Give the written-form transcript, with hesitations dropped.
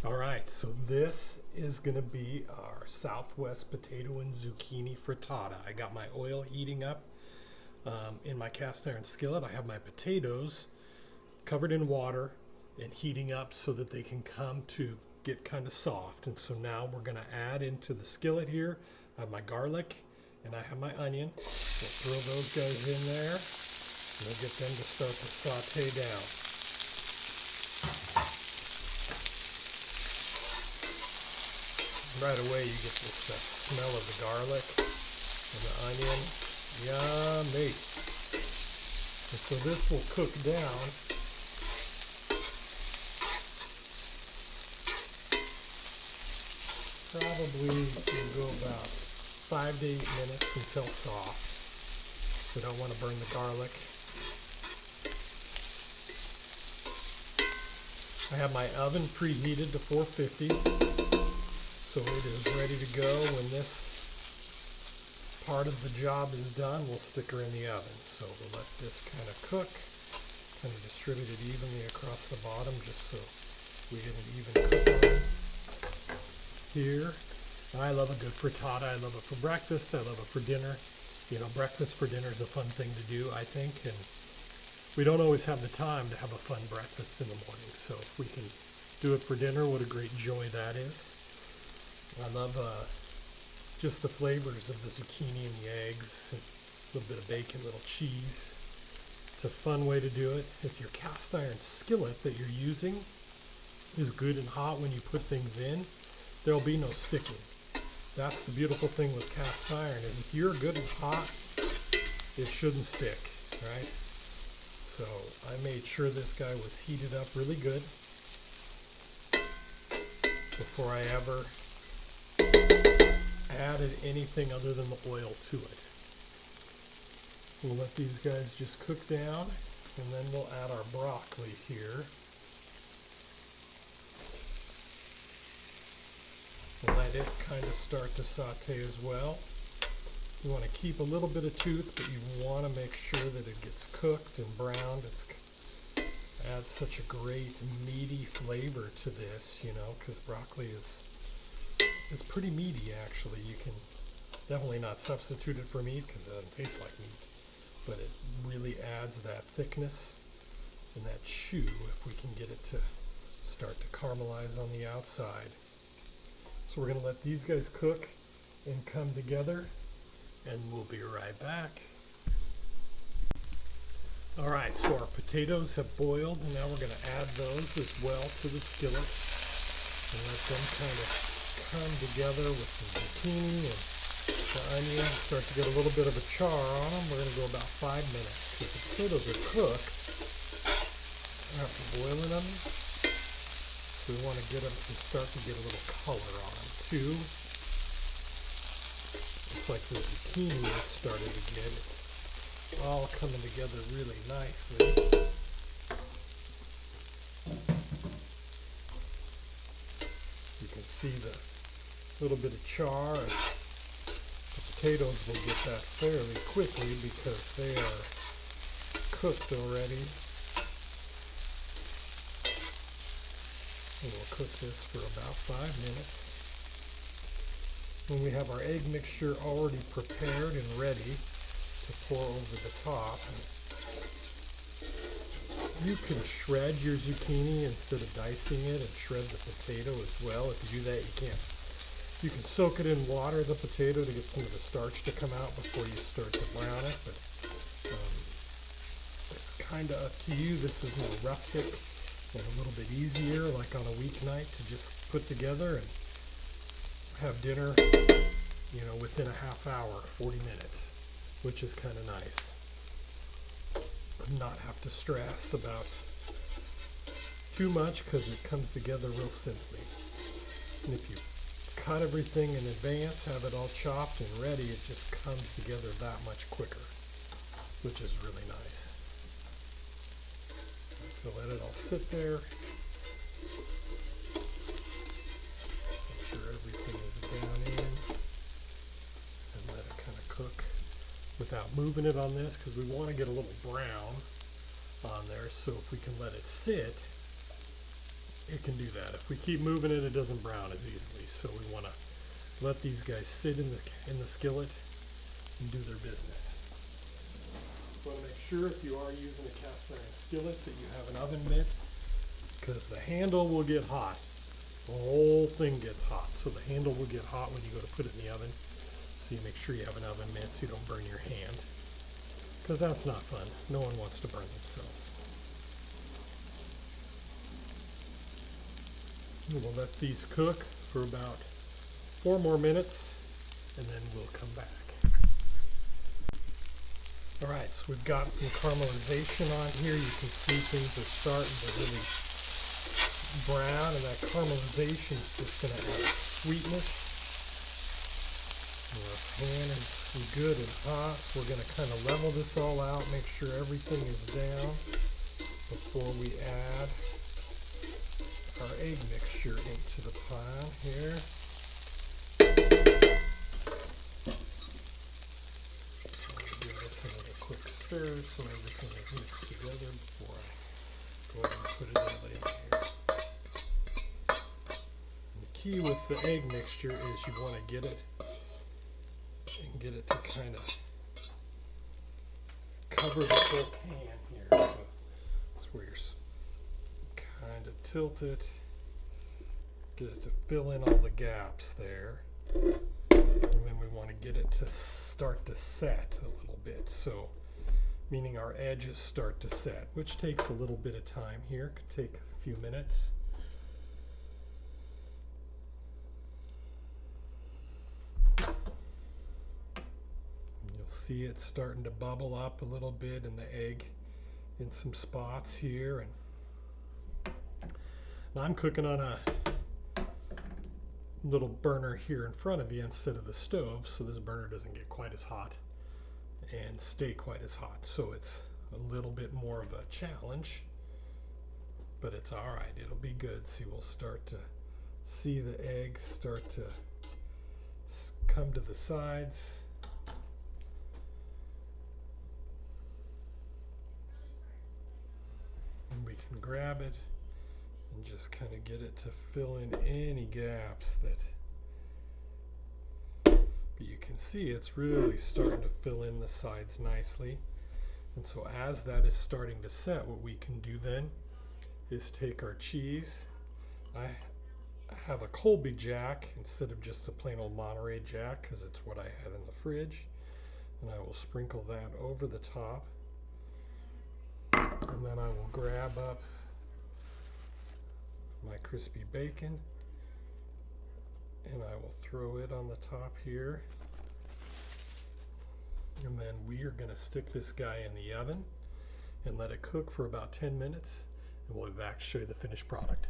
All right, so this is going to be our Southwest potato and zucchini frittata. I got my oil heating up in my cast iron skillet. I have my potatoes covered in water and heating up so that they can come to get kind of soft. And so now we're going to add into the skillet here. I have my garlic and I have my onion. We'll throw those guys in there and we'll get them to start to saute down. Right away you get this smell of the garlic and the onion. Yummy. And so this will cook down probably will go about 5 to 8 minutes until soft. We don't want to burn the garlic. I have my oven preheated to 450. So it is ready to go. When this part of the job is done, we'll stick her in the oven. So we'll let this kind of cook, kind of distribute it evenly across the bottom just so we get an even cook on here. I love a good frittata. I love it for breakfast. I love it for dinner. You know, breakfast for dinner is a fun thing to do, I think. And we don't always have the time to have a fun breakfast in the morning. So if we can do it for dinner, what a great joy that is. I love just the flavors of the zucchini and the eggs, and a little bit of bacon, a little cheese. It's a fun way to do it. If your cast iron skillet that you're using is good and hot when you put things in, there'll be no sticking. That's the beautiful thing with cast iron, is if you're good and hot, it shouldn't stick, right? So I made sure this guy was heated up really good before I ever added anything other than the oil to it. We'll let these guys just cook down, and then we'll add our broccoli here. We'll let it kind of start to saute as well. You want to keep a little bit of tooth, but you want to make sure that it gets cooked and browned. It adds such a great meaty flavor to this, you know, because broccoli is pretty meaty actually. You can definitely not substitute it for meat because it doesn't taste like meat, but it really adds that thickness and that chew if we can get it to start to caramelize on the outside. So we're going to let these guys cook and come together, and we'll be right back. Alright, so our potatoes have boiled, and now we're going to add those as well to the skillet and let them kind of come together with the zucchini and the onion. Start to get a little bit of a char on them. We're going to go about 5 minutes. If the potatoes are cooked after boiling them, we want to get them to start to get a little color on them too. It's like the zucchini has started to get. It's all coming together really nicely. You can see the little bit of char, and the potatoes will get that fairly quickly because they are cooked already. And we'll cook this for about 5 minutes. When we have our egg mixture already prepared and ready to pour over the top, you can shred your zucchini instead of dicing it, and shred the potato as well. If you do that, you can soak it in water, the potato, to get some of the starch to come out before you start to brown it. But it's kind of up to you. This is more rustic and a little bit easier, like on a weeknight, to just put together and have dinner, you know, within a half hour, 40 minutes, which is kind of nice. Not have to stress about too much because it comes together real simply. And if you cut everything in advance, have it all chopped and ready, it just comes together that much quicker, which is really nice. So let it all sit there. Make sure everything is down in, and let it kind of cook without moving it on this, because we want to get a little brown on there. So if we can let it sit it can do that. If we keep moving it, it doesn't brown as easily. So we want to let these guys sit in the skillet and do their business. You want to make sure if you are using a cast iron skillet that you have an oven mitt, because the handle will get hot. The whole thing gets hot. So the handle will get hot when you go to put it in the oven. So you make sure you have an oven mitt so you don't burn your hand, because that's not fun. No one wants to burn themselves. We'll let these cook for about 4 more minutes and then we'll come back. Alright, so we've got some caramelization on here. You can see things are starting to really brown, and that caramelization is just going to add sweetness. And our pan is good and hot. We're going to kind of level this all out, make sure everything is down before we add our egg mixture into the pan here. Give this another quick stir so everything is mixed together before I go ahead and put it in the lid here. And the key with the egg mixture is you want to get it to kind of cover the whole pan here. So that's where you're kind of tilt it, get it to fill in all the gaps there, and then we want to get it to start to set a little bit, so meaning our edges start to set, which takes a little bit of time here. Could take a few minutes. You'll see it starting to bubble up a little bit in the egg in some spots here, and now I'm cooking on a little burner here in front of you instead of the stove, so this burner doesn't get quite as hot and stay quite as hot. So it's a little bit more of a challenge, but it's all right. It'll be good. See, we'll start to see the egg start to come to the sides. And we can grab it and just kind of get it to fill in any gaps that, but you can see it's really starting to fill in the sides nicely. And so as that is starting to set, what we can do then is take our cheese. I have a Colby Jack instead of just a plain old Monterey Jack because it's what I had in the fridge, and I will sprinkle that over the top, and then I will grab up my crispy bacon and I will throw it on the top here, and then we are going to stick this guy in the oven and let it cook for about 10 minutes, and we'll be back to show you the finished product.